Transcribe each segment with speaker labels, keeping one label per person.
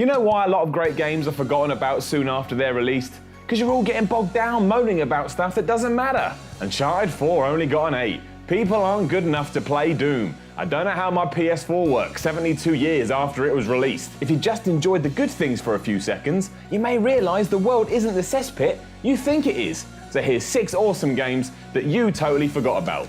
Speaker 1: You know why a lot of great games are forgotten about soon after they're released? Because you're all getting bogged down moaning about stuff that doesn't matter. Uncharted 4 only got an 8. People aren't good enough to play Doom. I don't know how my PS4 works 72 years after it was released. If you just enjoyed the good things for a few seconds, you may realise the world isn't the cesspit you think it is. So here's 6 awesome games that you totally forgot about.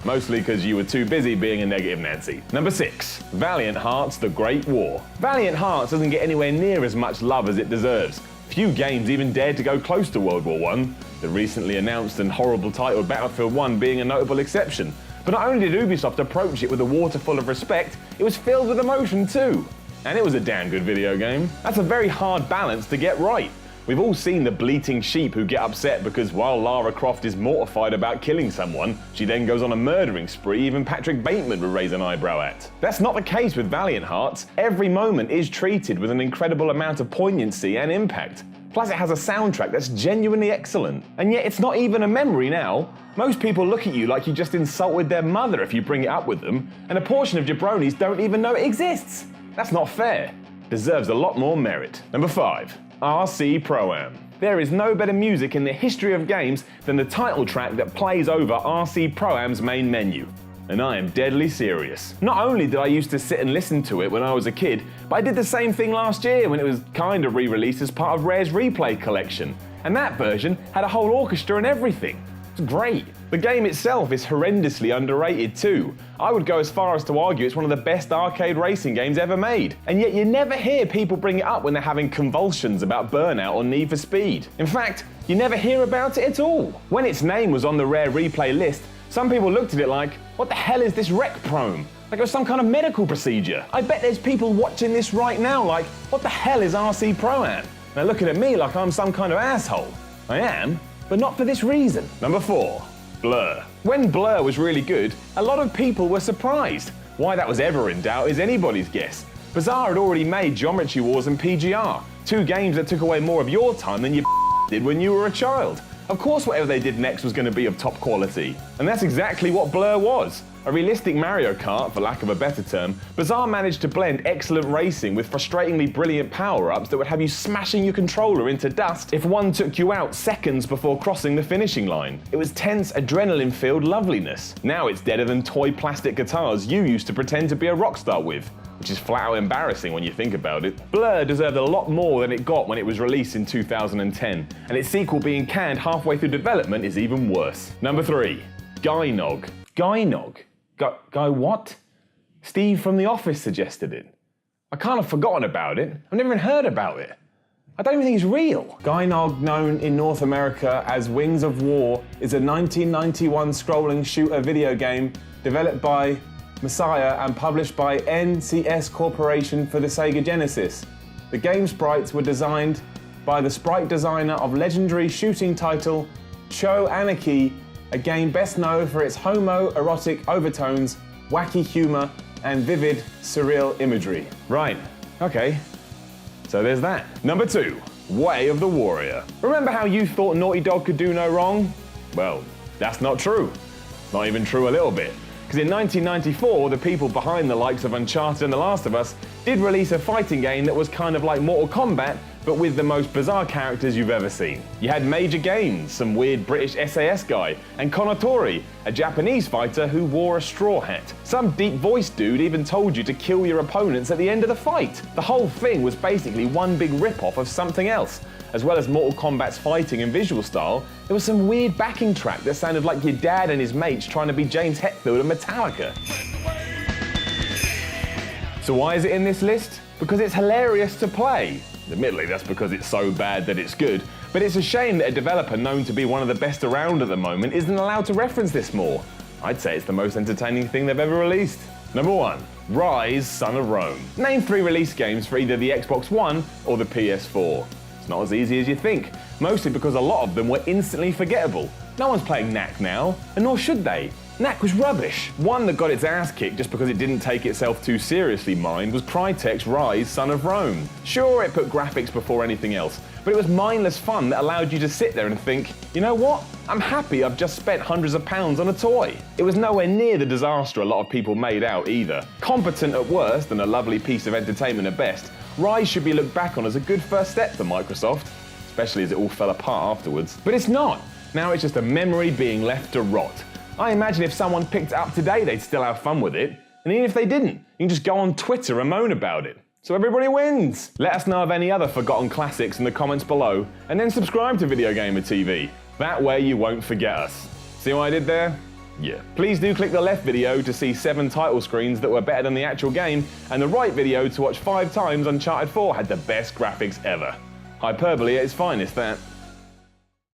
Speaker 1: Mostly because you were too busy being a negative Nancy. Number 6. Valiant Hearts: The Great War. Valiant Hearts doesn't get anywhere near as much love as it deserves. Few games even dared to go close to World War I, the recently announced and horrible titled Battlefield 1 being a notable exception. But not only did Ubisoft approach it with a water full of respect, it was filled with emotion too. And it was a damn good video game. That's a very hard balance to get right. We've all seen the bleating sheep who get upset because while Lara Croft is mortified about killing someone, she then goes on a murdering spree even Patrick Bateman would raise an eyebrow at. That's not the case with Valiant Hearts. Every moment is treated with an incredible amount of poignancy and impact. Plus it has a soundtrack that's genuinely excellent. And yet it's not even a memory now. Most people look at you like you just insulted their mother if you bring it up with them, and a portion of jabronis don't even know it exists. That's not fair. Deserves a lot more merit. Number 5. RC Pro-Am. There is no better music in the history of games than the title track that plays over RC Pro-Am's main menu. And I am deadly serious. Not only did I used to sit and listen to it when I was a kid, but I did the same thing last year when it was kind of re-released as part of Rare's Replay collection. And that version had a whole orchestra and everything. It's great. The game itself is horrendously underrated too. I would go as far as to argue it's one of the best arcade racing games ever made. And yet you never hear people bring it up when they're having convulsions about Burnout or Need for Speed. In fact, you never hear about it at all. When its name was on the Rare Replay list, some people looked at it like, what the hell is this rec prome? Like it was some kind of medical procedure. I bet there's people watching this right now like, what the hell is RC Pro-Am? They're looking at me like I'm some kind of asshole. I am, but not for this reason. Number 4. Blur. When Blur was really good, a lot of people were surprised. Why that was ever in doubt is anybody's guess. Bizarre had already made Geometry Wars and PGR, 2 games that took away more of your time than you did when you were a child. Of course whatever they did next was going to be of top quality. And that's exactly what Blur was. A realistic Mario Kart, for lack of a better term, Bizarre managed to blend excellent racing with frustratingly brilliant power-ups that would have you smashing your controller into dust if one took you out seconds before crossing the finishing line. It was tense, adrenaline-filled loveliness. Now it's deader than toy plastic guitars you used to pretend to be a rock star with, which is flat out embarrassing when you think about it. Blur deserved a lot more than it got when it was released in 2010, and its sequel being canned halfway through development is even worse. Number 3. Gynog. Gynog? Guy what? Steve from The Office suggested it. I kind of forgotten about it. I've never even heard about it. I don't even think it's real. Gynog, known in North America as Wings of War, is a 1991 scrolling shooter video game developed by Messiah and published by NCS Corporation for the Sega Genesis. The game sprites were designed by the sprite designer of legendary shooting title Cho Anarchy, a game best known for its homoerotic overtones, wacky humor, and vivid, surreal imagery. Right, okay, so there's that. Number 2, Way of the Warrior. Remember how you thought Naughty Dog could do no wrong? Well, that's not true. It's not even true a little bit. Because in 1994, the people behind the likes of Uncharted and The Last of Us did release a fighting game that was kind of like Mortal Kombat, but with the most bizarre characters you've ever seen. You had Major Gaines, some weird British SAS guy, and Konotori, a Japanese fighter who wore a straw hat. Some deep-voiced dude even told you to kill your opponents at the end of the fight. The whole thing was basically one big rip-off of something else. As well as Mortal Kombat's fighting and visual style, there was some weird backing track that sounded like your dad and his mates trying to be James Hetfield and Metallica. So why is it in this list? Because it's hilarious to play. Admittedly, that's because it's so bad that it's good, but it's a shame that a developer known to be one of the best around at the moment isn't allowed to reference this more. I'd say it's the most entertaining thing they've ever released. Number 1. Rise, Son of Rome. Name 3 release games for either the Xbox One or the PS4. It's not as easy as you think, mostly because a lot of them were instantly forgettable. No one's playing Knack now, and nor should they. Knack was rubbish. One that got its ass kicked just because it didn't take itself too seriously, mind, was Crytek's Rise, Son of Rome. Sure, it put graphics before anything else, but it was mindless fun that allowed you to sit there and think, you know what? I'm happy I've just spent hundreds of pounds on a toy. It was nowhere near the disaster a lot of people made out either. Competent at worst and a lovely piece of entertainment at best, Rise should be looked back on as a good first step for Microsoft, especially as it all fell apart afterwards. But it's not. Now it's just a memory being left to rot. I imagine if someone picked it up today, they'd still have fun with it. And even if they didn't, you can just go on Twitter and moan about it. So everybody wins! Let us know of any other forgotten classics in the comments below, and then subscribe to VideogamerTV. That way you won't forget us. See what I did there? Yeah. Please do click the left video to see 7 title screens that were better than the actual game, and the right video to watch 5 times Uncharted 4 had the best graphics ever. Hyperbole at its finest, that.